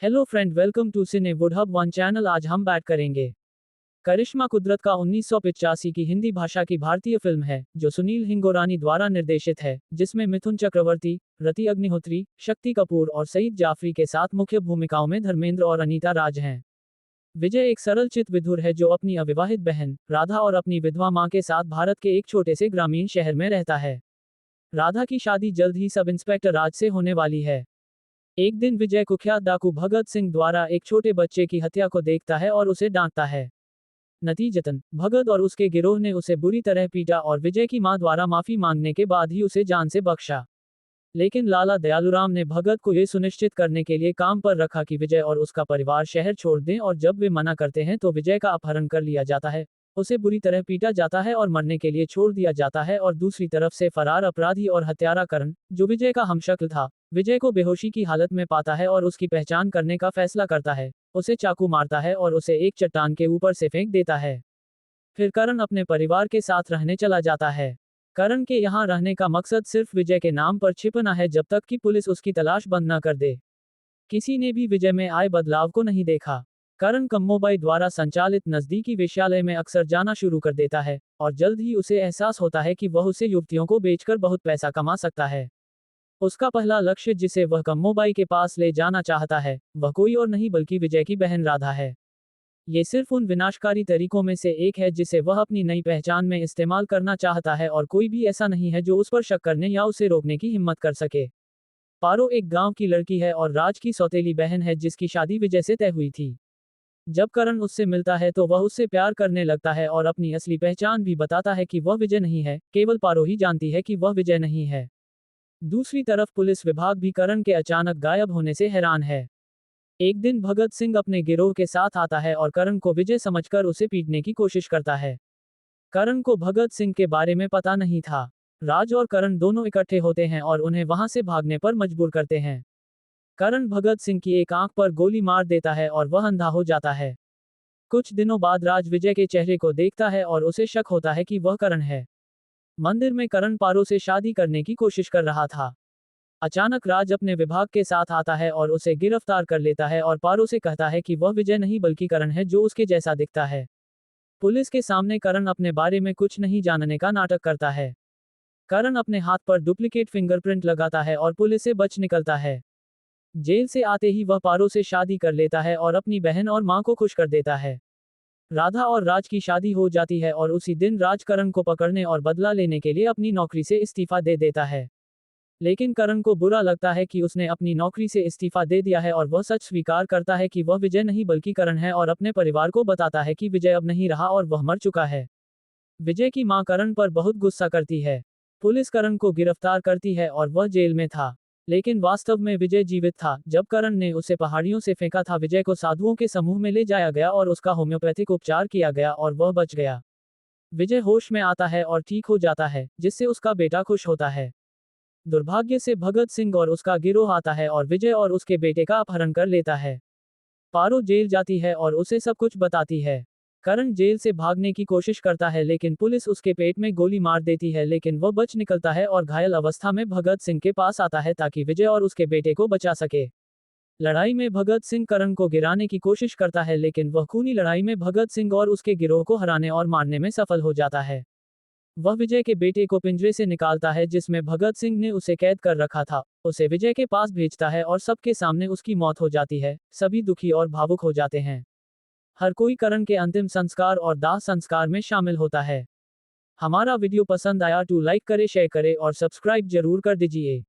Hello friend, welcome to cine woodhub one channel. आज हम बात करेंगे करिश्मा कुदरत का 1985 की हिंदी भाषा की भारतीय फिल्म है जो सुनील हिंगोरानी द्वारा निर्देशित है, जिसमें मिथुन चक्रवर्ती, रति अग्निहोत्री, शक्ति कपूर और सईद जाफरी के साथ मुख्य भूमिकाओं में धर्मेंद्र और अनीता राज हैं। विजय एक सरल चित विधुर है जो अपनी अविवाहित बहन राधा और अपनी विधवा मां के साथ भारत के एक छोटे से ग्रामीण शहर में रहता है। राधा की शादी जल्द ही सब इंस्पेक्टर राज से होने वाली है। एक दिन विजय कुख्यात डाकू भगत सिंह द्वारा एक छोटे बच्चे की हत्या को देखता है और उसे डांटता है। नतीजतन भगत और उसके गिरोह ने उसे बुरी तरह पीटा और विजय की मां द्वारा माफी मांगने के बाद ही उसे जान से बख्शा। लेकिन लाला दयालुराम ने भगत को यह सुनिश्चित करने के लिए काम पर रखा कि विजय और उसका परिवार शहर छोड़ दें, और जब वे मना करते हैं तो विजय का अपहरण कर लिया जाता है, उसे बुरी तरह पीटा जाता है और मरने के लिए छोड़ दिया जाता है। और दूसरी तरफ से फरार अपराधी और हत्यारा करण, जो विजय का हमशक्ल था, विजय को बेहोशी की हालत में पाता है और उसकी पहचान करने का फैसला करता है, उसे चाकू मारता है और उसे एक चट्टान के ऊपर से फेंक देता है। फिर करण अपने परिवार के साथ रहने चला जाता है। करण के यहाँ रहने का मकसद सिर्फ विजय के नाम पर छिपना है जब तक कि पुलिस उसकी तलाश बंद न कर दे। किसी ने भी विजय में आए बदलाव को नहीं देखा। करण कम्मोबाई द्वारा संचालित नजदीकी वेश्यालय में अक्सर जाना शुरू कर देता है और जल्द ही उसे एहसास होता है कि वह उसे युवतियों को बेचकर बहुत पैसा कमा सकता है। उसका पहला लक्ष्य जिसे वह कम्मोबाई के पास ले जाना चाहता है, वह कोई और नहीं बल्कि विजय की बहन राधा है। ये सिर्फ उन विनाशकारी तरीकों में से एक है जिसे वह अपनी नई पहचान में इस्तेमाल करना चाहता है, और कोई भी ऐसा नहीं है जो उस पर शक करने या उसे रोकने की हिम्मत कर सके। पारो एक गांव की लड़की है और राज की सौतेली बहन है जिसकी शादी विजय से तय हुई थी। जब करण उससे मिलता है तो वह उससे प्यार करने लगता है और अपनी असली पहचान भी बताता है कि वह विजय नहीं है, केवल पारो ही जानती है कि वह विजय नहीं है। दूसरी तरफ पुलिस विभाग भी करण के अचानक गायब होने से हैरान है। एक दिन भगत सिंह अपने गिरोह के साथ आता है और करण को विजय समझकर उसे पीटने की कोशिश करता है। करण को भगत सिंह के बारे में पता नहीं था। राज और करण दोनों इकट्ठे होते हैं और उन्हें वहां से भागने पर मजबूर करते हैं। करण भगत सिंह की एक आंख पर गोली मार देता है और वह अंधा हो जाता है। कुछ दिनों बाद राज विजय के चेहरे को देखता है और उसे शक होता है कि वह करण है। मंदिर में करण पारो से शादी करने की कोशिश कर रहा था। अचानक राज अपने विभाग के साथ आता है और उसे गिरफ्तार कर लेता है और पारो से कहता है कि वह विजय नहीं बल्कि करण है जो उसके जैसा दिखता है। पुलिस के सामने करण अपने बारे में कुछ नहीं जानने का नाटक करता है। करण अपने हाथ पर डुप्लीकेट फिंगरप्रिंट लगाता है और पुलिस से बच निकलता है। जेल से आते ही वह पारो से शादी कर लेता है और अपनी बहन और मां को खुश कर देता है। राधा और राज की शादी हो जाती है और उसी दिन राज करण को पकड़ने और बदला लेने के लिए अपनी नौकरी से इस्तीफा दे देता है। लेकिन करण को बुरा लगता है कि उसने अपनी नौकरी से इस्तीफा दे दिया है और वह सच स्वीकार करता है कि वह विजय नहीं बल्कि करण है, और अपने परिवार को बताता है कि विजय अब नहीं रहा और वह मर चुका है। विजय की मां करण पर बहुत गुस्सा करती है। पुलिस करण को गिरफ्तार करती है और वह जेल में था। लेकिन वास्तव में विजय जीवित था। जब करण ने उसे पहाड़ियों से फेंका था, विजय को साधुओं के समूह में ले जाया गया और उसका होम्योपैथिक उपचार किया गया और वह बच गया। विजय होश में आता है और ठीक हो जाता है, जिससे उसका बेटा खुश होता है। दुर्भाग्य से भगत सिंह और उसका गिरोह आता है और विजय और उसके बेटे का अपहरण कर लेता है। पारो जेल जाती है और उसे सब कुछ बताती है। करण जेल से भागने की कोशिश करता है लेकिन पुलिस उसके पेट में गोली मार देती है, लेकिन वह बच निकलता है और घायल अवस्था में भगत सिंह के पास आता है ताकि विजय और उसके बेटे को बचा सके। लड़ाई में भगत सिंह करण को गिराने की कोशिश करता है, लेकिन वह खूनी लड़ाई में भगत सिंह और उसके गिरोह को हराने और मारने में सफल हो जाता है। वह विजय के बेटे को पिंजरे से निकालता है जिसमें भगत सिंह ने उसे कैद कर रखा था, उसे विजय के पास भेजता है और सबके सामने उसकी मौत हो जाती है। सभी दुखी और भावुक हो जाते हैं। हर कोई करण के अंतिम संस्कार और दाह संस्कार में शामिल होता है। हमारा वीडियो पसंद आया तो लाइक करे, शेयर करे और सब्सक्राइब जरूर कर दीजिए।